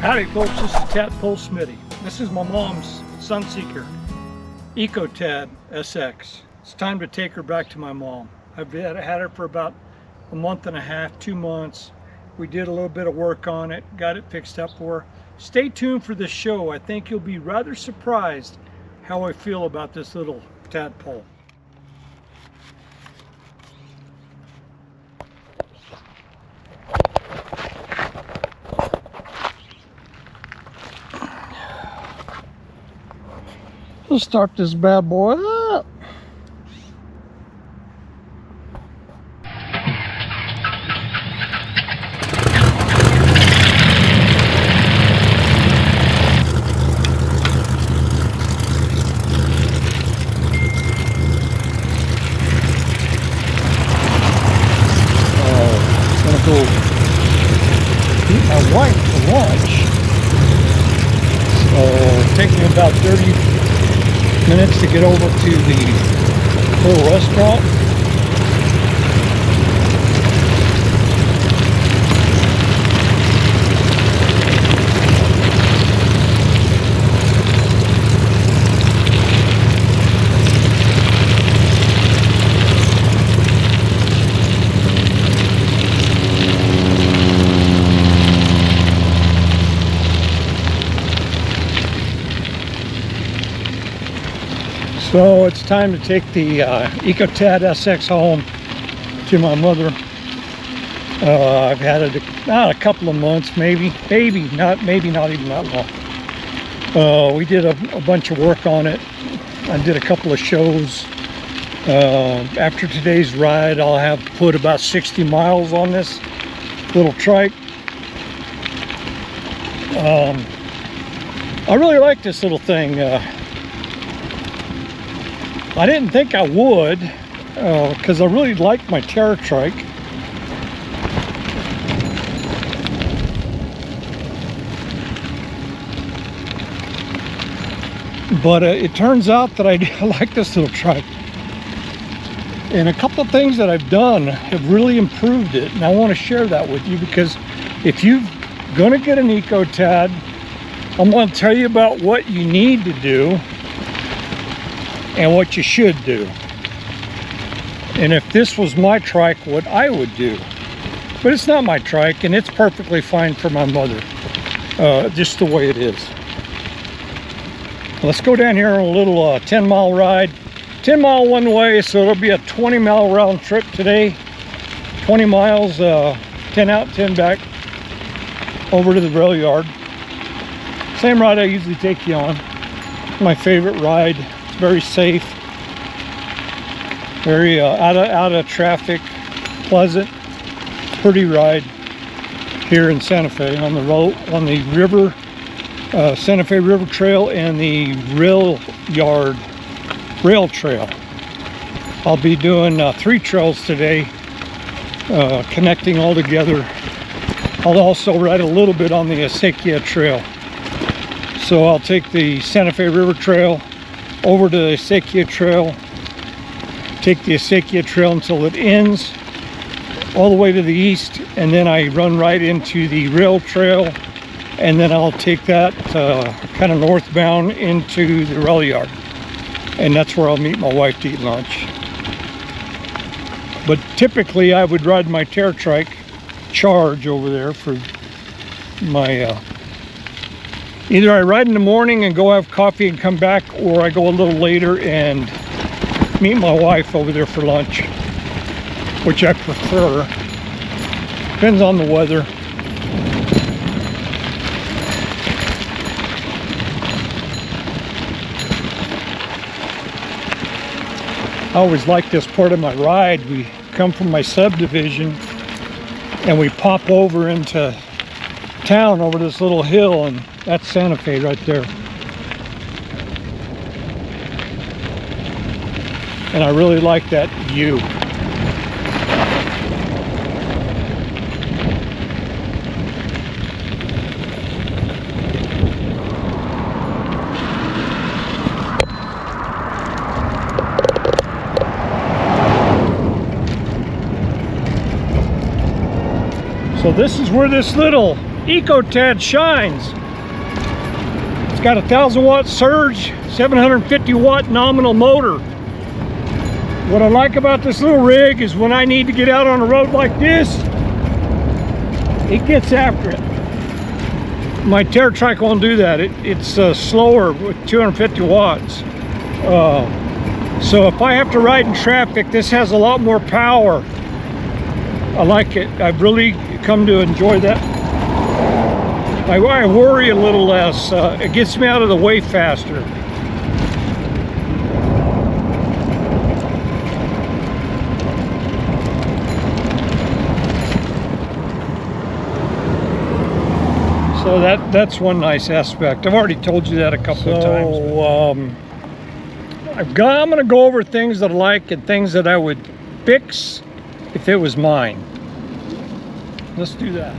Howdy folks, this is Tadpole Smitty. This is my mom's SunSeeker Eco Tad SX. It's time to take her back to my mom. I've had her for about a month and a half, 2 months. We did a little bit of work on it, got it fixed up for her. Stay tuned for this show. I think you'll be rather surprised how I feel about this little tadpole. Let's start this bad boy up. I'm gonna go eat my wife for lunch. So it'll take me about 30 minutes to get over to the little restaurant. So it's time to take the Eco Tad SX home to my mother. I've had it a couple of months, maybe not even that long. We did a bunch of work on it. I did a couple of shows. After today's ride, I'll have put about 60 miles on this little trike. I really like this little thing. I didn't think I would, because I really like my terror trike. But it turns out that I like this little trike. And a couple of things that I've done have really improved it. And I want to share that with you, because if you're going to get an Eco Tad, I'm going to tell you about what you need to do and what you should do, and if this was my trike, what I would do. But it's not my trike, and it's perfectly fine for my mother, just the way it is. Let's go down here on a little 10-mile ride. 10 mile one way, so it'll be a 20-mile round trip today. 20 miles, 10 out, 10 back, over to the rail yard. Same ride I usually take you on. My favorite ride. Very safe, very out of traffic, pleasant, pretty ride here in Santa Fe on the road, on the river, Santa Fe River Trail and the rail trail. I'll be doing 3 trails today, connecting all together. I'll also ride a little bit on the SunSeeker Trail. So I'll take the Santa Fe River Trail over to the SunSeeker Trail, take the SunSeeker Trail until it ends all the way to the east, and then I run right into the rail trail, and then I'll take that kind of northbound into the rail yard, and that's where I'll meet my wife to eat lunch. But typically I would ride my terror trike charge over there for my either I ride in the morning and go have coffee and come back, or I go a little later and meet my wife over there for lunch, which I prefer. Depends on the weather. I always like this part of my ride. We come from my subdivision and we pop over into town over this little hill, and that's Santa Fe right there. And I really like that view. So this is where this little Eco Tad shines. It's got a 1,000-watt surge, 750-watt nominal motor. What I like about this little rig is when I need to get out on a road like this, it gets after it. My trike won't do that. It's slower with 250 watts. So if I have to ride in traffic, this has a lot more power. I like it. I've really come to enjoy that. I worry a little less. It gets me out of the way faster. So that's one nice aspect. I've already told you that a couple of times. I'm going to go over things that I like and things that I would fix if it was mine. Let's do that.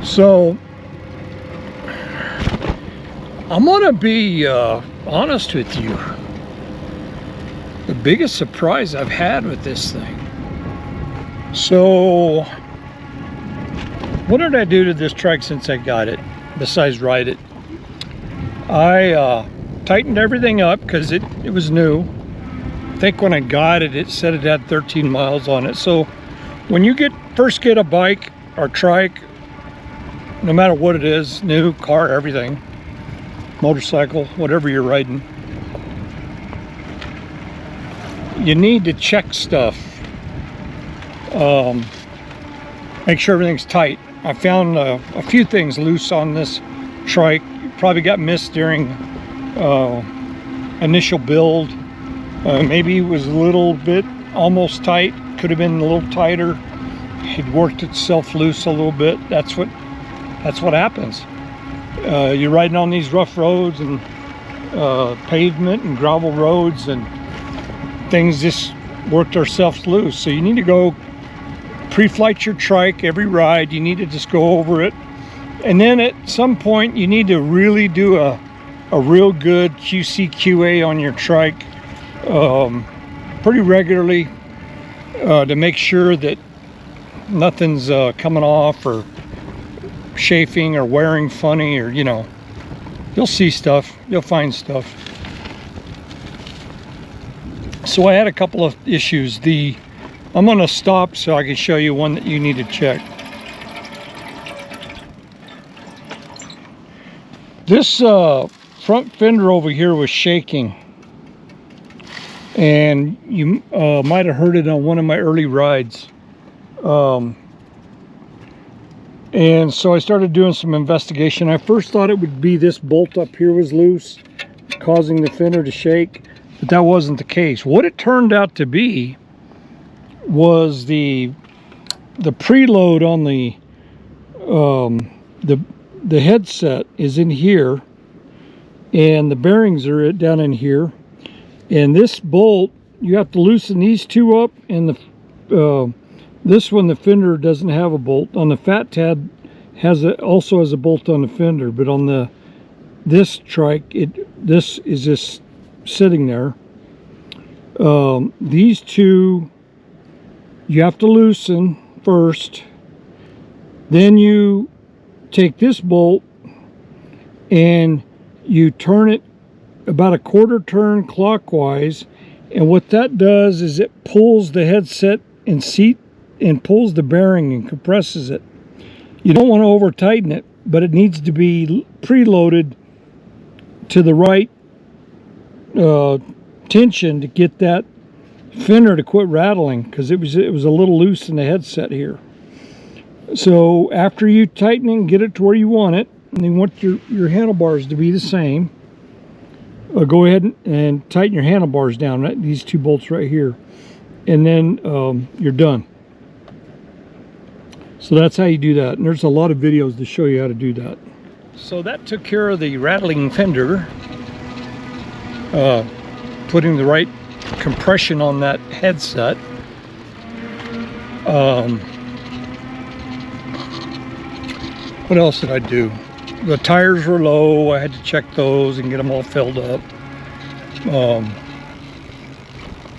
So I'm gonna be honest with you. The biggest surprise I've had with this thing. So what did I do to this trike since I got it, besides ride it? I tightened everything up because it was new. I think when I got it, it said it had 13 miles on it. So when you first get a bike or trike, no matter what it is, new, car, everything, motorcycle, whatever you're riding, you need to check stuff. Make sure everything's tight. I found a few things loose on this trike. Probably got missed during initial build. Maybe it was a little bit almost tight. Could have been a little tighter. It worked itself loose a little bit. That's what happens. You're riding on these rough roads and pavement and gravel roads, and things just work themselves loose. So you need to go pre-flight your trike every ride. You need to just go over it, and then at some point you need to really do a real good QC/QA on your trike pretty regularly to make sure that nothing's coming off or chafing or wearing funny, or you'll see stuff, you'll find stuff. So I had a couple of issues. I'm going to stop so I can show you one that you need to check. This front fender over here was shaking, and you might have heard it on one of my early rides. And so I started doing some investigation. I first thought it would be this bolt up here was loose, causing the fender to shake, but that wasn't the case. What it turned out to be was the preload on the headset is in here, and the bearings are down in here. And this bolt, you have to loosen these two up, and this one, the fender doesn't have a bolt. On the Fat Tad also has a bolt on the fender, but on this trike, this is just sitting there. These two you have to loosen first. Then you take this bolt and you turn it about a quarter turn clockwise, and what that does is it pulls the headset and seat and pulls the bearing and compresses it. You don't want to over tighten it, but it needs to be preloaded to the right tension to get that fender to quit rattling, because it was a little loose in the headset here. So after you tighten it and get it to where you want it, and you want your handlebars to be the same, go ahead and tighten your handlebars down, right? These two bolts right here, and then you're done. So that's how you do that, and there's a lot of videos to show you how to do that. So that took care of the rattling fender, putting the right compression on that headset. What else did I do? the tires were low. I had to check those and get them all filled up.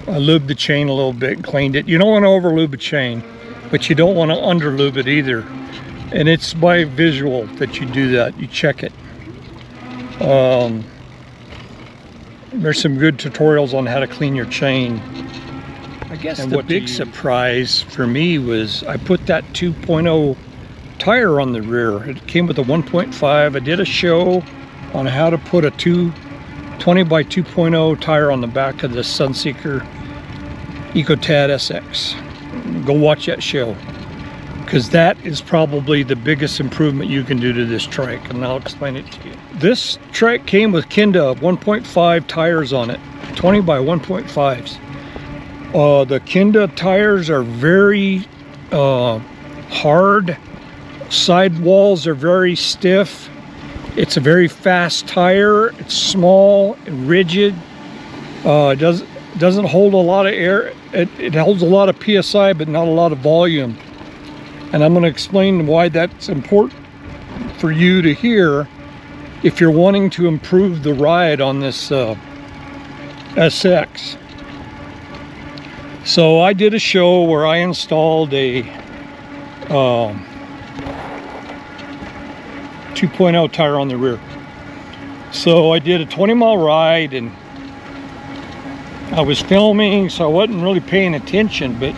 I lubed the chain a little bit, cleaned it. You don't want to over lube a chain, but you don't want to under lube it either. And it's by visual that you do that. You check it. There's some good tutorials on how to clean your chain. I guess the big surprise for me was I put that 2.0 tire on the rear. It came with a 1.5. I did a show on how to put a 20 by 2.0 tire on the back of the SunSeeker Eco Tad SX. Go watch that show, because that is probably the biggest improvement you can do to this trike, and I'll explain it to you. This trike came with Kinda 1.5 tires on it, 20 by 1.5s. The Kinda tires are very hard. Sidewalls are very stiff. It's a very fast tire. It's small and rigid. It doesn't hold a lot of air. It holds a lot of PSI, but not a lot of volume. And I'm going to explain why that's important for you to hear if you're wanting to improve the ride on this SX. So I did a show where I installed a 2.0 tire on the rear. So I did a 20-mile ride, and I was filming, so I wasn't really paying attention. But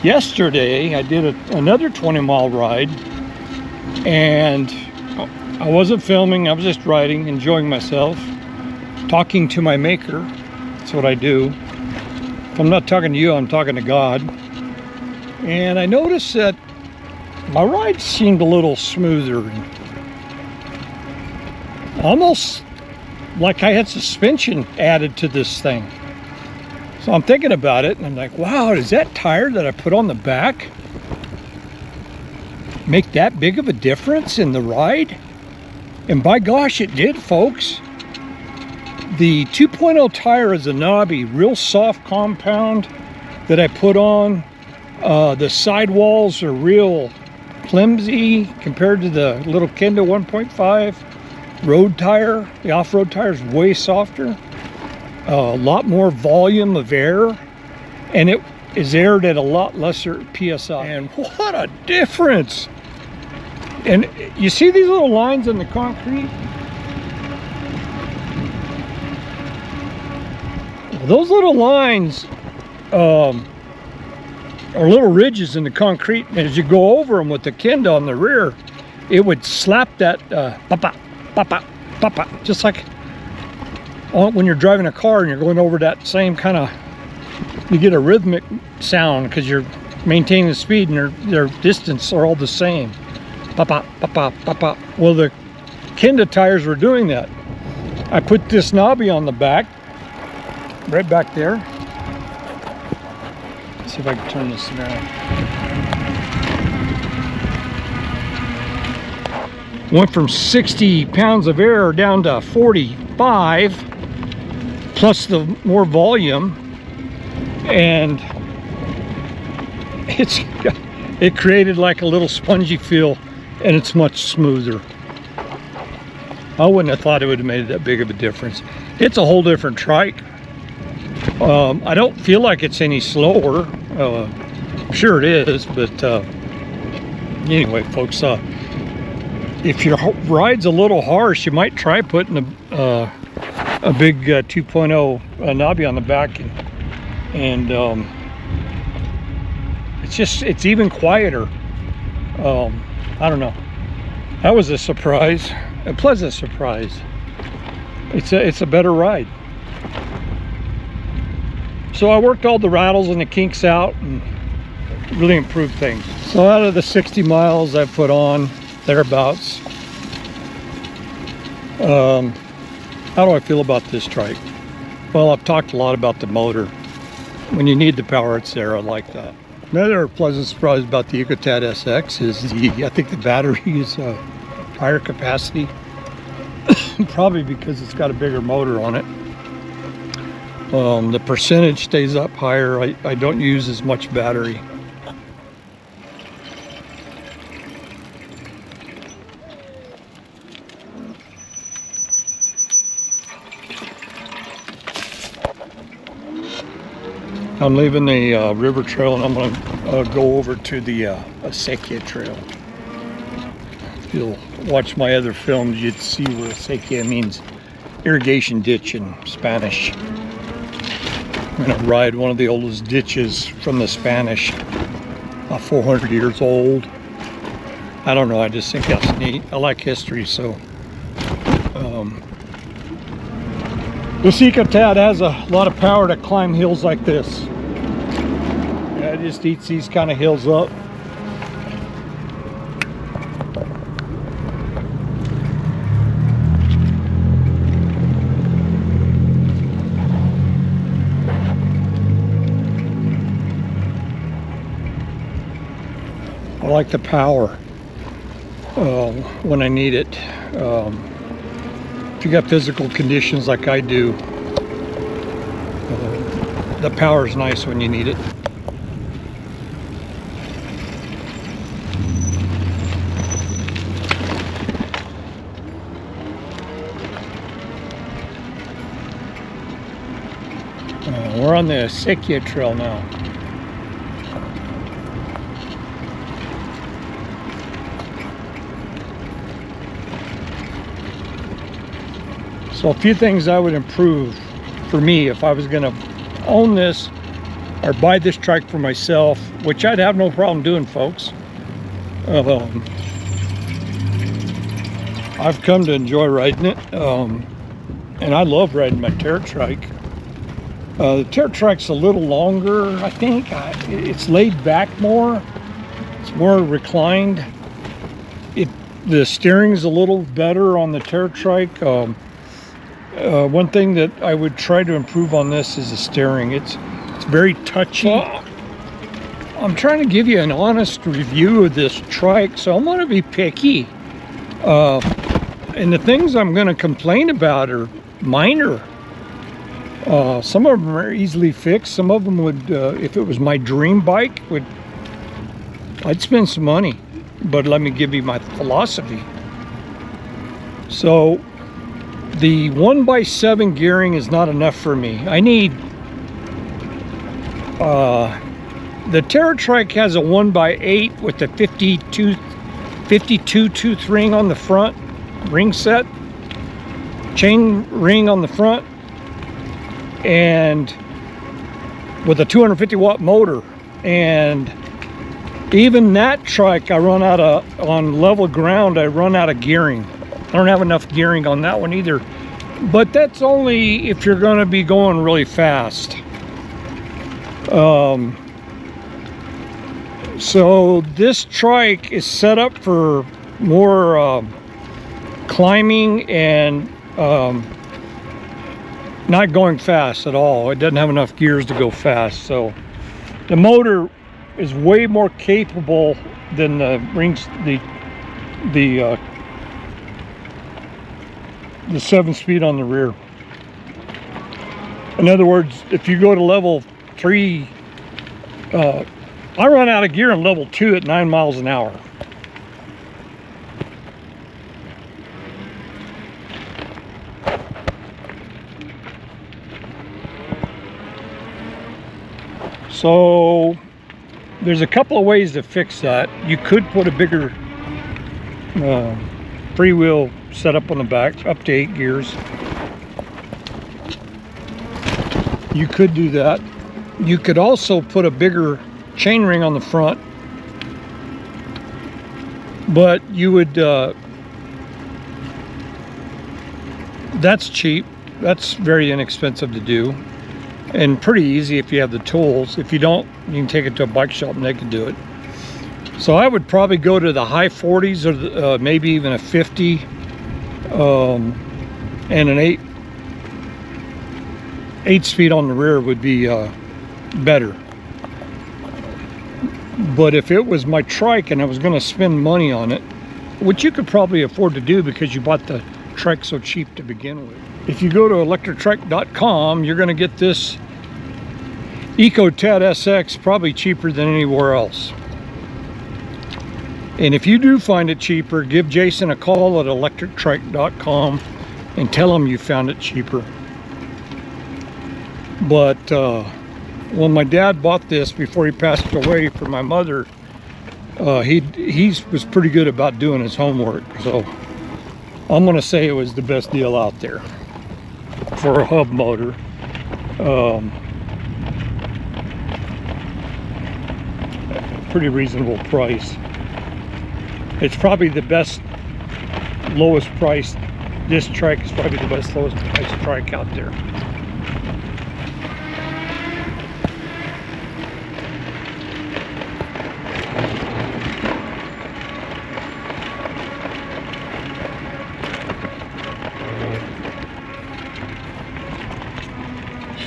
yesterday I did another 20-mile ride, and I wasn't filming. I was just riding, enjoying myself, talking to my maker. That's what I do. If I'm not talking to you, I'm talking to God. And I noticed that my ride seemed a little smoother, almost like I had suspension added to this thing. So I'm thinking about it, and I'm like, wow, does that tire that I put on the back make that big of a difference in the ride? And by gosh, it did, folks. The 2.0 tire is a knobby, real soft compound that I put on. The sidewalls are real flimsy compared to the little Kinda 1.5 road tire. The off-road tire is way softer. A lot more volume of air, and it is aired at a lot lesser PSI. And what a difference! And you see these little lines in the concrete? Those little lines are little ridges in the concrete, and as you go over them with the Kinda on the rear, it would slap that papa, papa, papa, just like when you're driving a car and you're going over that same kind of, you get a rhythmic sound because you're maintaining the speed and their distance are all the same. Papa, papa, papa. Well, the Kinda tires were doing that. I put this knobby on the back, right back there. Let's see if I can turn this around. Went from 60 pounds of air down to 45, plus the more volume, and it created like a little spongy feel, and it's much smoother. I wouldn't have thought it would have made that big of a difference. It's a whole different trike. I don't feel like it's any slower. Sure it is, but anyway, folks, if your ride's a little harsh, you might try putting a big 2.0 knobby on the back, and it's even quieter. I don't know. That was a surprise, a pleasant surprise. It's a better ride. So I worked all the rattles and the kinks out and really improved things. So out of the 60 miles I put on, thereabouts, how do I feel about this trike? Well, I've talked a lot about the motor. When you need the power, it's there. I like that. Another pleasant surprise about the Eco Tad SX is I think the battery is higher capacity. Probably because it's got a bigger motor on it. The percentage stays up higher. I don't use as much battery. I'm leaving the river trail and I'm going to go over to the acequia trail. If you'll watch my other films, you'd see where acequia means irrigation ditch in Spanish. I'm going to ride one of the oldest ditches from the Spanish, 400 years old. I don't know, I just think that's neat. I like history, so. The Eco Tad has a lot of power to climb hills like this. Yeah, it just eats these kind of hills up. I like the power when I need it. If you got physical conditions like I do, the power is nice when you need it. We're on the acequia trail now. So a few things I would improve for me if I was going to own this or buy this trike for myself, which I'd have no problem doing, folks. I've come to enjoy riding it, and I love riding my Terra trike. The Terra trike's a little longer, I think. It's laid back more. It's more reclined. The steering's a little better on the Terra trike. One thing that I would try to improve on this is the steering. It's very touchy. I'm trying to give you an honest review of this trike, so I'm going to be picky. And the things I'm going to complain about are minor. Some of them are easily fixed. Some of them would, if it was my dream bike, I'd spend some money. But let me give you my philosophy. So the 1x7 gearing is not enough for me. I need, the Terra trike has a 1x8 with the 52 tooth ring on the front, ring set, chain ring on the front, and with a 250 watt motor. And even that trike, I run out of, on level ground, I run out of gearing. I don't have enough gearing on that one either. But that's only if you're going to be going really fast. So this trike is set up for more climbing and not going fast at all. It doesn't have enough gears to go fast. So the motor is way more capable than the rings, the 7-speed on the rear. In other words, if you go to level 3, I run out of gear in level 2 at 9 miles an hour. So there's a couple of ways to fix that. You could put a bigger freewheel setup on the back, up to 8 gears. You could do that. You could also put a bigger chain ring on the front, but you would, that's cheap. That's very inexpensive to do, and pretty easy if you have the tools. If you don't, you can take it to a bike shop and they can do it. So I would probably go to the high 40s or maybe even a 50, and an 8 speed on the rear would be better. But if it was my trike and I was going to spend money on it, which you could probably afford to do because you bought the trike so cheap to begin with. If you go to electrictrike.com, you're going to get this Eco Tad SX probably cheaper than anywhere else. And if you do find it cheaper, give Jason a call at electrictrike.com and tell him you found it cheaper. But Well, my dad bought this before he passed away for my mother. He was pretty good about doing his homework, so I'm gonna say it was the best deal out there for a hub motor. Pretty reasonable price. It's probably the best, lowest price. This trike is probably the best, lowest price trike out there.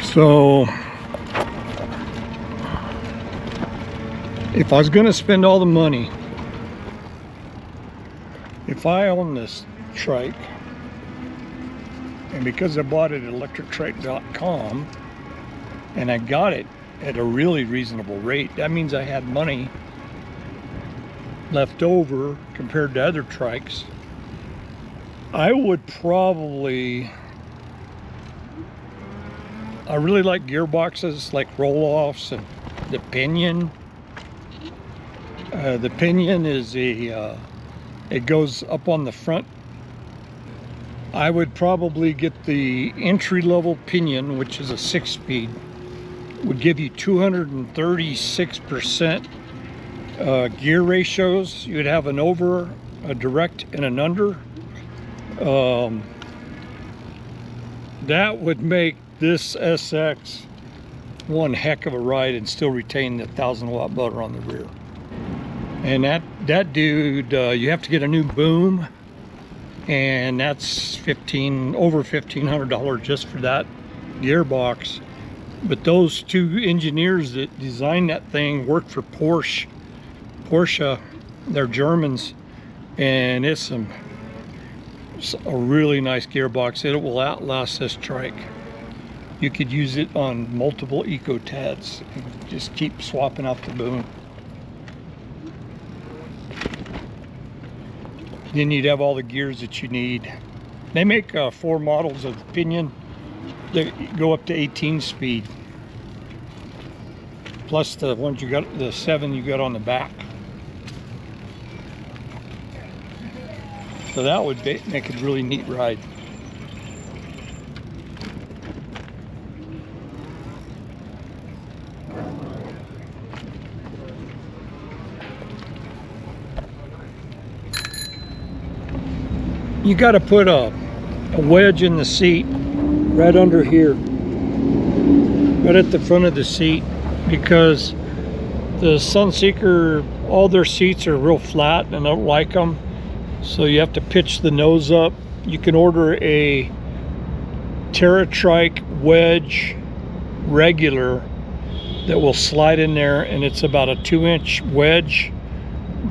So if I was going to spend all the money, if I own this trike, and because I bought it at electrictrike.com and I got it at a really reasonable rate, that means I had money left over compared to other trikes. I would probably, I really like gearboxes like roll-offs and the pinion. The pinion is it goes up on the front. I would probably get the entry-level pinion, which is a 6-speed. Would give you 236% gear ratios. You'd have an over, a direct, and an under. That would make this SX one heck of a ride and still retain the 1,000-watt motor on the rear. And that dude, you have to get a new boom, and that's over $1,500 just for that gearbox. But those two engineers that designed that thing worked for Porsche. They're Germans, and it's a really nice gearbox. It will outlast this trike. You could use it on multiple Eco Tads and just keep swapping out the boom. Then you'd have all the gears that you need. They make 4 models of the pinion that go up to 18 speed, plus the ones you got, the 7 you got on the back. So that would make it a really neat ride. You got to put a wedge in the seat right under here, right at the front of the seat, because the SunSeeker, all their seats are real flat and I don't like them. So you have to pitch the nose up. You can order a TerraTrike wedge regular that will slide in there, and it's about a 2-inch wedge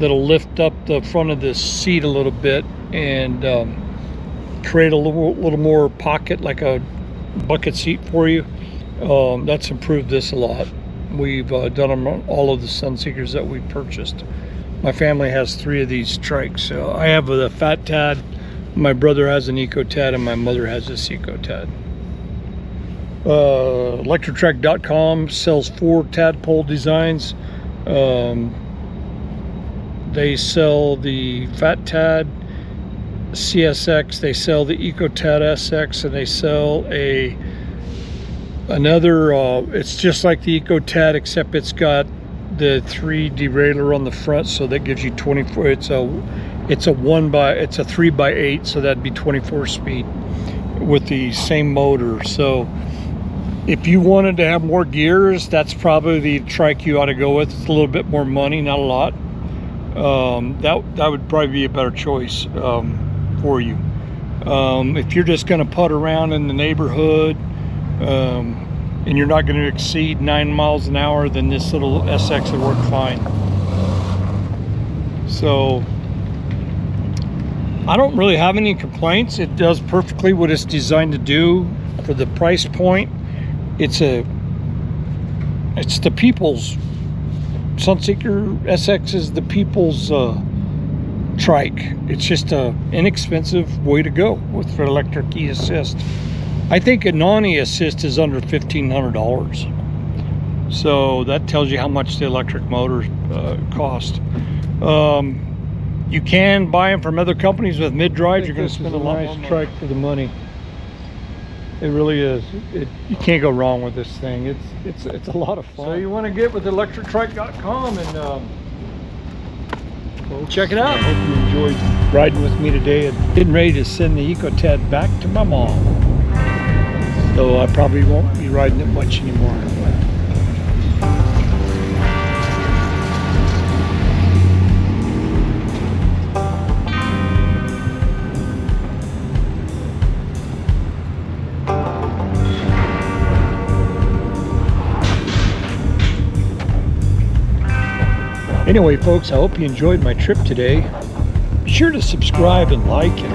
that'll lift up the front of the seat a little bit and create a little more pocket, like a bucket seat for you. That's improved this a lot. We've done them on all of the SunSeekers that we purchased. My family has 3 of these trikes. So I have a Fat Tad, my brother has an Eco Tad, and my mother has this Eco Tad. Electrictrike.com sells 4 Tadpole designs. They sell the Fat Tad CSX, they sell the Eco Tad SX, and they sell another, it's just like the Eco Tad, except it's got the 3 derailleur on the front, so that gives you 24. It's a 3x8, so that'd be 24 speed with the same motor. So if you wanted to have more gears, that's probably the trike you ought to go with. It's a little bit more money, not a lot. That would probably be a better choice for you. If you're just going to putt around in the neighborhood and you're not going to exceed 9 miles an hour, then this little SX will work fine. So I don't really have any complaints. It does perfectly what it's designed to do for the price point. It's the people's SunSeeker SX is the people's trike. It's just a inexpensive way to go with for electric e-assist. I think a non-e-assist is under $1,500. So that tells you how much the electric motors cost. You can buy them from other companies with mid-drives. You're going to spend a lot more money. Trike for the money. It really is. You can't go wrong with this thing. It's a lot of fun. So you want to get with electrictrike.com and check it out. I hope you enjoyed riding with me today and getting ready to send the Eco Tad back to my mom. So I probably won't be riding it much anymore. Anyway, folks, I hope you enjoyed my trip today. Be sure to subscribe and like and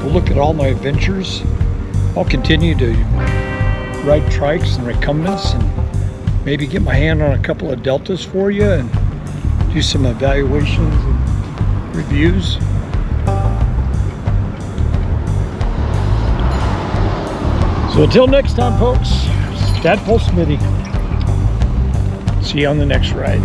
go look at all my adventures. I'll continue to ride trikes and recumbents and maybe get my hand on a couple of deltas for you and do some evaluations and reviews. So until next time, folks, it's Tadpole Smitty. See you on the next ride.